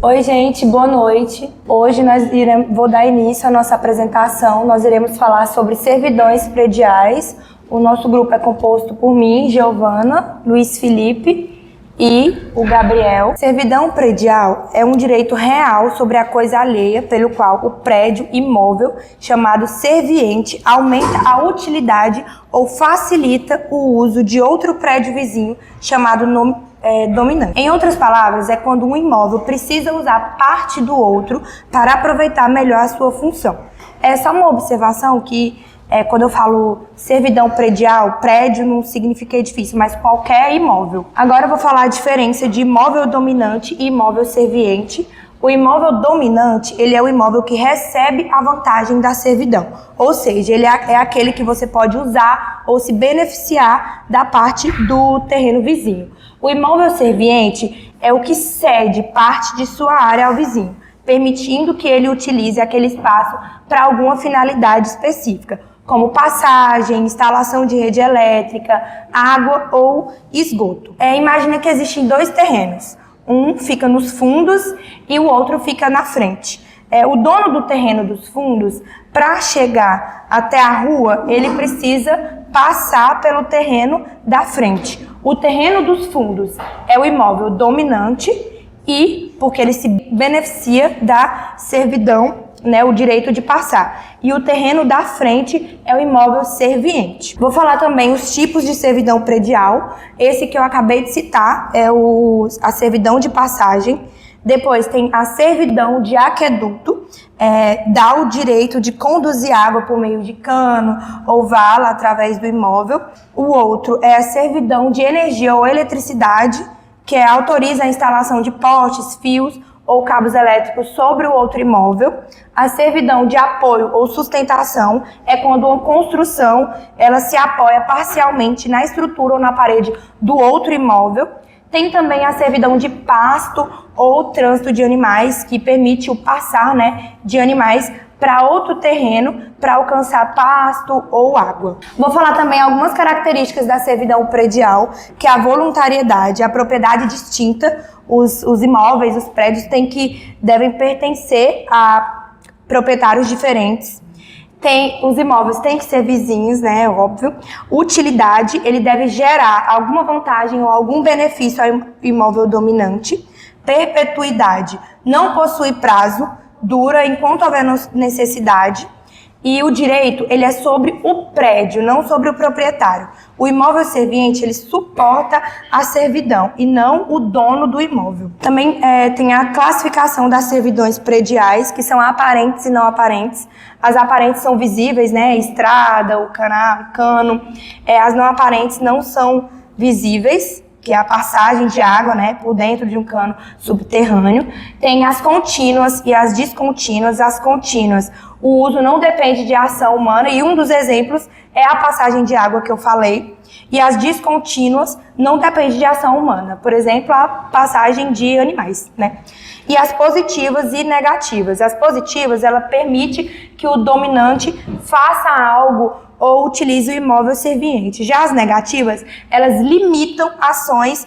Oi, gente, boa noite. Hoje vou dar início à nossa apresentação. Nós iremos falar sobre servidões prediais. O nosso grupo é composto por mim, Giovana, Luiz Felipe e o Gabriel. Servidão predial é um direito real sobre a coisa alheia, pelo qual o prédio imóvel, chamado serviente, aumenta a utilidade ou facilita o uso de outro prédio vizinho, chamado dominante. Em outras palavras, é quando um imóvel precisa usar parte do outro para aproveitar melhor a sua função. É só uma observação que quando eu falo servidão predial, prédio não significa edifício, mas qualquer imóvel. Agora eu vou falar a diferença de imóvel dominante e imóvel serviente. O imóvel dominante, ele é o imóvel que recebe a vantagem da servidão, ou seja, ele é aquele que você pode usar ou se beneficiar da parte do terreno vizinho. O imóvel serviente é o que cede parte de sua área ao vizinho, permitindo que ele utilize aquele espaço para alguma finalidade específica, como passagem, instalação de rede elétrica, água ou esgoto. Imagina que existem dois terrenos. Um fica nos fundos e o outro fica na frente. O dono do terreno dos fundos, para chegar até a rua, ele precisa passar pelo terreno da frente. O terreno dos fundos é o imóvel dominante e porque ele se beneficia da servidão, o direito de passar. E o terreno da frente é o imóvel serviente. Vou falar também os tipos de servidão predial. Esse que eu acabei de citar é a servidão de passagem. Depois tem a servidão de aqueduto, dá o direito de conduzir água por meio de cano ou vala através do imóvel. O outro é a servidão de energia ou eletricidade, que autoriza a instalação de postes, fios ou cabos elétricos sobre o outro imóvel. A servidão de apoio ou sustentação é quando uma construção ela se apoia parcialmente na estrutura ou na parede do outro imóvel. Tem também a servidão de pasto ou trânsito de animais, que permite o passar de animais para outro terreno para alcançar pasto ou água. Vou falar também algumas características da servidão predial, que é a voluntariedade, a propriedade distinta. Os imóveis, os prédios devem pertencer a proprietários diferentes. Os imóveis têm que ser vizinhos, óbvio. Utilidade, ele deve gerar alguma vantagem ou algum benefício ao imóvel dominante. Perpetuidade, não possui prazo, dura enquanto houver necessidade. E o direito, ele é sobre o prédio, não sobre o proprietário. O imóvel serviente, ele suporta a servidão e não o dono do imóvel. Também tem a classificação das servidões prediais, que são aparentes e não aparentes. As aparentes são visíveis, estrada, o cano. As não aparentes não são visíveis, que é a passagem de água, por dentro de um cano subterrâneo. Tem as contínuas e as descontínuas. As contínuas, o uso não depende de ação humana, e um dos exemplos é a passagem de água que eu falei. E as descontínuas não depende de ação humana, por exemplo, a passagem de animais, E as positivas e negativas. As positivas, ela permite que o dominante faça algo ou utilize o imóvel serviente. Já as negativas, elas limitam ações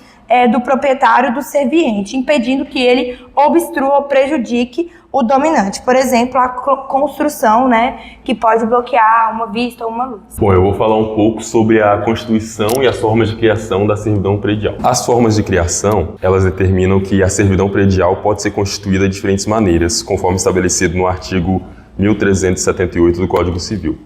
do proprietário do serviente, impedindo que ele obstrua ou prejudique o dominante. Por exemplo, a construção, que pode bloquear uma vista ou uma luz. Bom, eu vou falar um pouco sobre a constituição e as formas de criação da servidão predial. As formas de criação, elas determinam que a servidão predial pode ser constituída de diferentes maneiras, conforme estabelecido no artigo 1378 do Código Civil.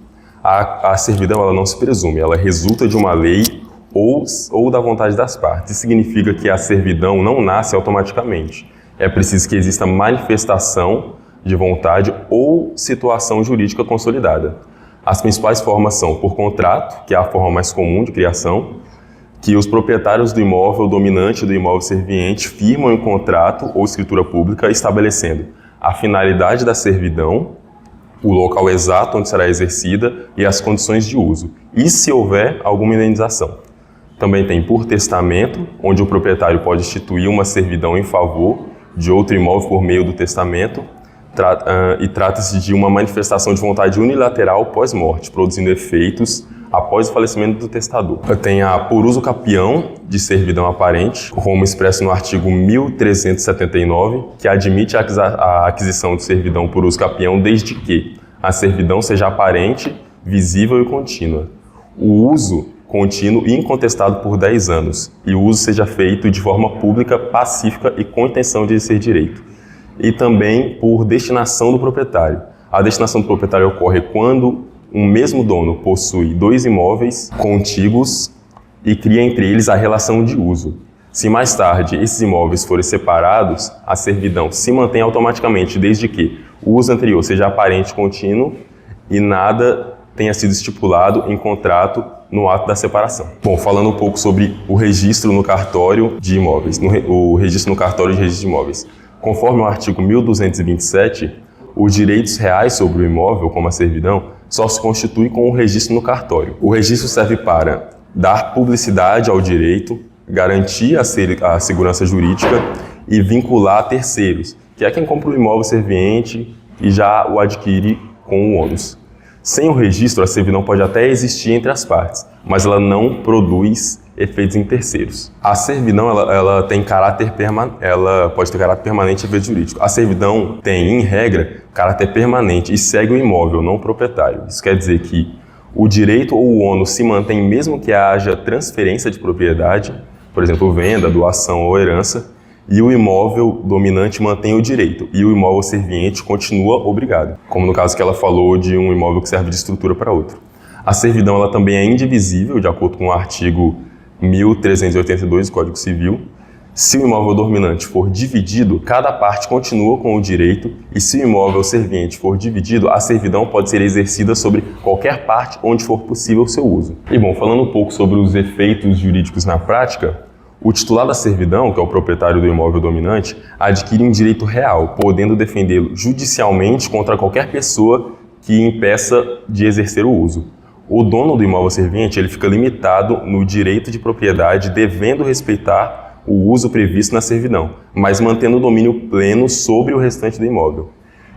A servidão, ela não se presume, ela resulta de uma lei ou da vontade das partes. Isso significa que a servidão não nasce automaticamente. É preciso que exista manifestação de vontade ou situação jurídica consolidada. As principais formas são por contrato, que é a forma mais comum de criação, que os proprietários do imóvel dominante e do imóvel serviente firmam um contrato ou escritura pública estabelecendo a finalidade da servidão, o local exato onde será exercida e as condições de uso, e se houver alguma indenização. Também tem por testamento, onde o proprietário pode instituir uma servidão em favor de outro imóvel por meio do testamento, e trata-se de uma manifestação de vontade unilateral pós-morte, produzindo efeitos após o falecimento do testador. Tem a por uso capião de servidão aparente, como expresso no artigo 1379, que admite a aquisição de servidão por uso capião desde que a servidão seja aparente, visível e contínua. O uso contínuo e incontestado por 10 anos, e o uso seja feito de forma pública, pacífica e com intenção de ser direito. E também por destinação do proprietário. A destinação do proprietário ocorre quando um mesmo dono possui 2 imóveis contíguos e cria entre eles a relação de uso. Se mais tarde esses imóveis forem separados, a servidão se mantém automaticamente desde que o uso anterior seja aparente e contínuo e nada tenha sido estipulado em contrato no ato da separação. Bom, falando um pouco sobre o registro no cartório de imóveis, o registro no cartório de registro de imóveis. Conforme o artigo 1227, os direitos reais sobre o imóvel, como a servidão, só se constitui com o registro no cartório. O registro serve para dar publicidade ao direito, garantir a segurança jurídica e vincular terceiros, que é quem compra o imóvel serviente e já o adquire com o ônus. Sem o registro, a servidão pode até existir entre as partes, mas ela não produz efeitos em terceiros. A servidão ela tem caráter ela pode ter caráter permanente e efeito jurídico. A servidão tem, em regra, caráter permanente e segue o imóvel, não o proprietário. Isso quer dizer que o direito ou o ônus se mantém mesmo que haja transferência de propriedade, por exemplo, venda, doação ou herança, e o imóvel dominante mantém o direito, e o imóvel serviente continua obrigado, como no caso que ela falou de um imóvel que serve de estrutura para outro. A servidão ela também é indivisível, de acordo com o artigo 1382 do Código Civil. Se o imóvel dominante for dividido, cada parte continua com o direito, e se o imóvel serviente for dividido, a servidão pode ser exercida sobre qualquer parte onde for possível o seu uso. E bom, falando um pouco sobre os efeitos jurídicos na prática, o titular da servidão, que é o proprietário do imóvel dominante, adquire um direito real, podendo defendê-lo judicialmente contra qualquer pessoa que impeça de exercer o uso. O dono do imóvel serviente ele fica limitado no direito de propriedade, devendo respeitar o uso previsto na servidão, mas mantendo o domínio pleno sobre o restante do imóvel.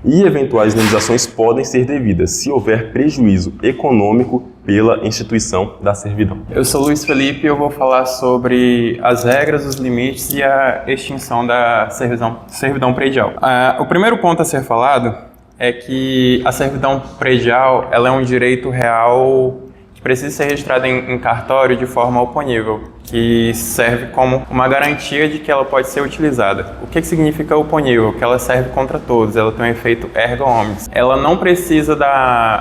E eventuais indenizações podem ser devidas se houver prejuízo econômico pela instituição da servidão. Eu sou Luiz Felipe e eu vou falar sobre as regras, os limites e a extinção da servidão predial. O primeiro ponto a ser falado é que a servidão predial ela é um direito real que precisa ser registrado em cartório de forma oponível, que serve como uma garantia de que ela pode ser utilizada. O que significa oponível? Que ela serve contra todos, ela tem um efeito erga omnes. Ela não precisa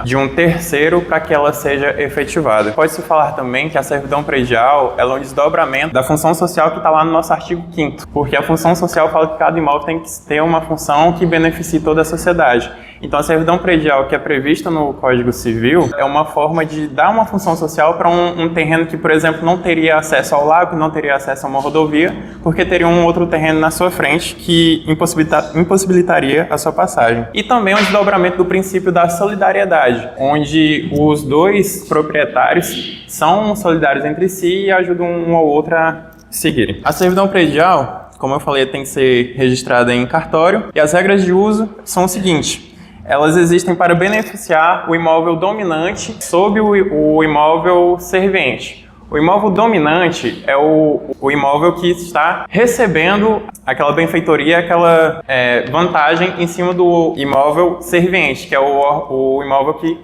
de um terceiro para que ela seja efetivada. Pode-se falar também que a servidão predial ela é um desdobramento da função social que está lá no nosso artigo 5º, porque a função social fala que cada imóvel tem que ter uma função que beneficie toda a sociedade. Então a servidão predial que é prevista no Código Civil é uma forma de dar uma função social para um terreno que, por exemplo, não teria acesso ao lago, não teria acesso a uma rodovia, porque teria um outro terreno na sua frente que impossibilitaria a sua passagem. E também o desdobramento do princípio da solidariedade, onde os dois proprietários são solidários entre si e ajudam um ao outro a seguirem. A servidão predial, como eu falei, tem que ser registrada em cartório, e as regras de uso são o seguinte: elas existem para beneficiar o imóvel dominante sob o imóvel serviente. O imóvel dominante é o imóvel que está recebendo aquela benfeitoria, aquela vantagem em cima do imóvel serviente, que é o imóvel que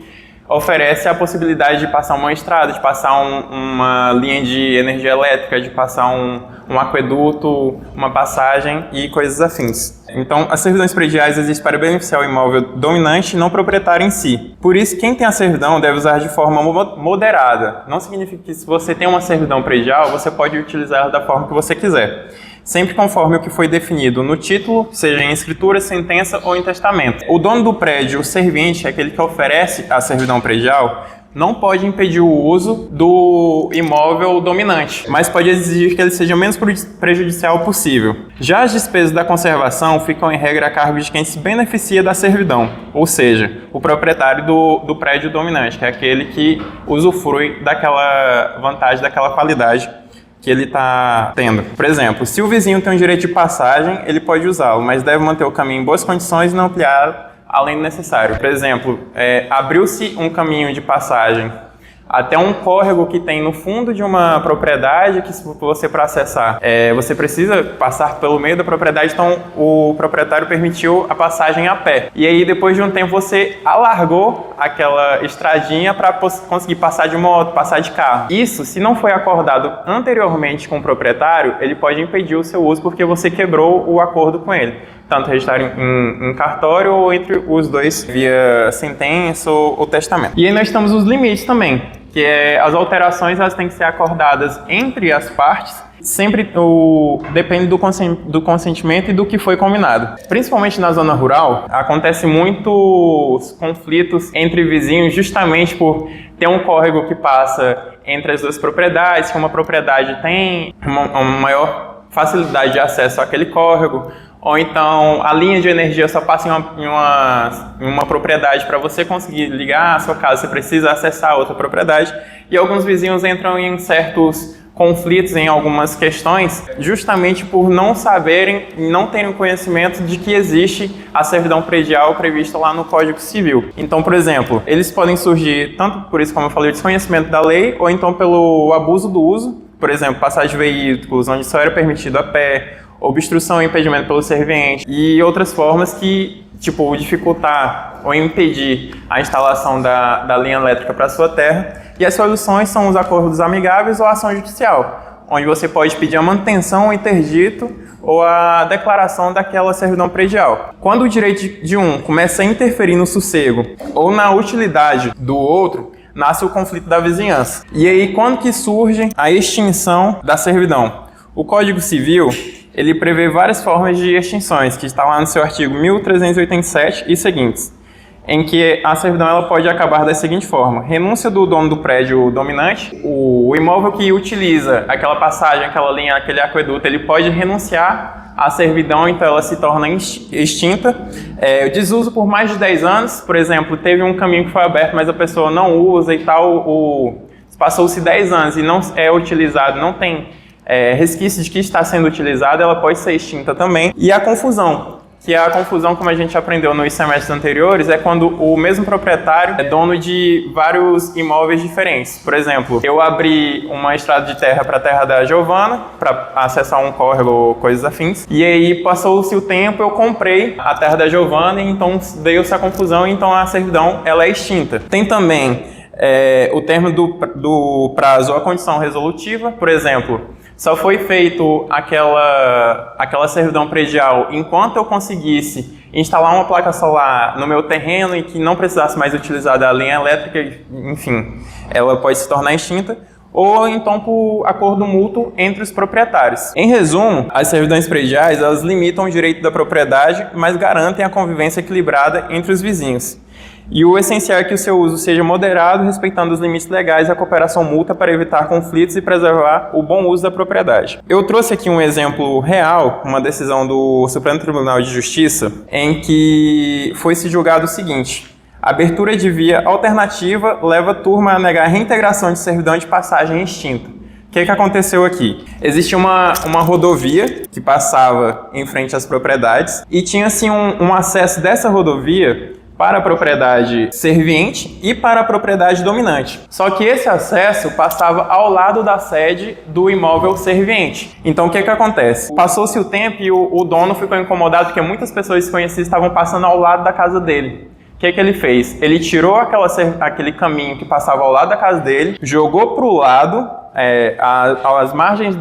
oferece a possibilidade de passar uma estrada, de passar uma linha de energia elétrica, de passar um aqueduto, uma passagem e coisas afins. Então, as servidões prediais existem para beneficiar o imóvel dominante e não proprietário em si. Por isso, quem tem a servidão deve usar de forma moderada. Não significa que se você tem uma servidão predial, você pode utilizá-la da forma que você quiser, sempre conforme o que foi definido no título, seja em escritura, sentença ou em testamento. O dono do prédio, o serviente, é aquele que oferece a servidão predial, não pode impedir o uso do imóvel dominante, mas pode exigir que ele seja o menos prejudicial possível. Já as despesas da conservação ficam em regra a cargo de quem se beneficia da servidão, ou seja, o proprietário do prédio dominante, que é aquele que usufrui daquela vantagem, daquela qualidade que ele está tendo. Por exemplo, se o vizinho tem um direito de passagem, ele pode usá-lo, mas deve manter o caminho em boas condições e não ampliar além do necessário. Por exemplo, abriu-se um caminho de passagem até um córrego que tem no fundo de uma propriedade que você, para acessar, você precisa passar pelo meio da propriedade, então o proprietário permitiu a passagem a pé. E aí, depois de um tempo, você alargou aquela estradinha para conseguir passar de moto, passar de carro. Isso, se não foi acordado anteriormente com o proprietário, ele pode impedir o seu uso porque você quebrou o acordo com ele. Tanto registrar em cartório ou entre os dois via sentença ou testamento. E aí nós temos os limites também, que as alterações elas têm que ser acordadas entre as partes, sempre depende do consentimento e do que foi combinado. Principalmente na zona rural, acontece muitos conflitos entre vizinhos justamente por ter um córrego que passa entre as duas propriedades, que uma propriedade tem uma maior facilidade de acesso àquele córrego, ou então a linha de energia só passa em uma propriedade. Para você conseguir ligar a sua casa, você precisa acessar outra propriedade, e alguns vizinhos entram em certos conflitos em algumas questões, justamente por não saberem, não terem conhecimento de que existe a servidão predial prevista lá no Código Civil. Então, por exemplo, eles podem surgir tanto por isso, como eu falei, o desconhecimento da lei, ou então pelo abuso do uso, por exemplo, passagem de veículos onde só era permitido a pé, obstrução e impedimento pelo serviente e outras formas que, tipo, dificultar ou impedir a instalação da linha elétrica para a sua terra. E as soluções são os acordos amigáveis ou a ação judicial, onde você pode pedir a manutenção, o interdito ou a declaração daquela servidão predial. Quando o direito de um começa a interferir no sossego ou na utilidade do outro, nasce o conflito da vizinhança. E aí, quando que surge a extinção da servidão? O Código Civil, ele prevê várias formas de extinções, que está lá no seu artigo 1387 e seguintes, em que a servidão ela pode acabar da seguinte forma: renúncia do dono do prédio dominante, o imóvel que utiliza aquela passagem, aquela linha, aquele aqueduto, ele pode renunciar à servidão, então ela se torna extinta. O desuso por mais de 10 anos, por exemplo, teve um caminho que foi aberto, mas a pessoa não usa e tal, passou-se 10 anos e não é utilizado, não tem resquício de que está sendo utilizada, ela pode ser extinta também. E a confusão, que a confusão, como a gente aprendeu nos semestres anteriores, é quando o mesmo proprietário é dono de vários imóveis diferentes. Por exemplo, eu abri uma estrada de terra para a terra da Giovana, para acessar um córrego ou coisas afins, e aí passou-se o tempo, eu comprei a terra da Giovana, e então deu-se a confusão, e então a servidão ela é extinta. Tem também o termo do prazo ou a condição resolutiva. Por exemplo, só foi feito aquela servidão predial enquanto eu conseguisse instalar uma placa solar no meu terreno e que não precisasse mais utilizar a linha elétrica, enfim, ela pode se tornar extinta, ou então por acordo mútuo entre os proprietários. Em resumo, as servidões prediais elas limitam o direito da propriedade, mas garantem a convivência equilibrada entre os vizinhos. E o essencial é que o seu uso seja moderado, respeitando os limites legais e a cooperação mútua para evitar conflitos e preservar o bom uso da propriedade. Eu trouxe aqui um exemplo real, uma decisão do Supremo Tribunal de Justiça, em que foi-se julgado o seguinte: a abertura de via alternativa leva a turma a negar a reintegração de servidão de passagem extinta. O que aconteceu aqui? Existia uma rodovia que passava em frente às propriedades e tinha assim um acesso dessa rodovia para a propriedade serviente e para a propriedade dominante. Só que esse acesso passava ao lado da sede do imóvel serviente. Então o que acontece? Passou-se o tempo e o dono ficou incomodado porque muitas pessoas desconhecidas estavam passando ao lado da casa dele. O que ele fez? Ele tirou aquele caminho que passava ao lado da casa dele, jogou para o lado, às margens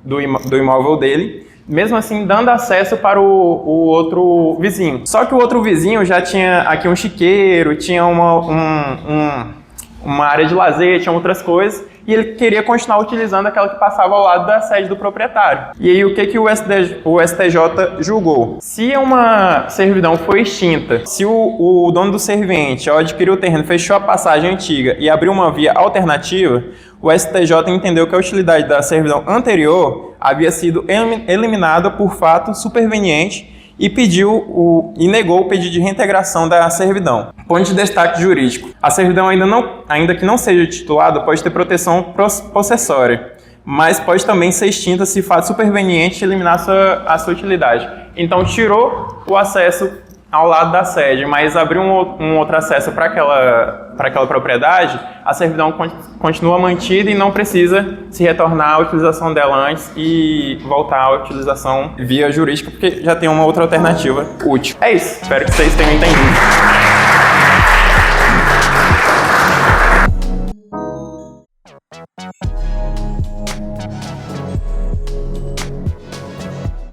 do imóvel dele, mesmo assim dando acesso para o outro vizinho. Só que o outro vizinho já tinha aqui um chiqueiro, tinha uma área de lazer, tinha outras coisas, e ele queria continuar utilizando aquela que passava ao lado da sede do proprietário. E aí o que o STJ julgou? Se uma servidão foi extinta, se o dono do serviente, ao adquirir o terreno, fechou a passagem antiga e abriu uma via alternativa, o STJ entendeu que a utilidade da servidão anterior havia sido eliminada por fato superveniente e negou o pedido de reintegração da servidão. Ponto de destaque jurídico: a servidão ainda que não seja titulada, pode ter proteção possessória, mas pode também ser extinta se fato superveniente eliminar a sua utilidade. Então tirou o acesso ao lado da sede, mas abrir um outro acesso para aquela propriedade, a servidão continua mantida e não precisa se retornar à utilização dela antes e voltar à utilização via jurídica, porque já tem uma outra alternativa útil. É isso, espero que vocês tenham entendido.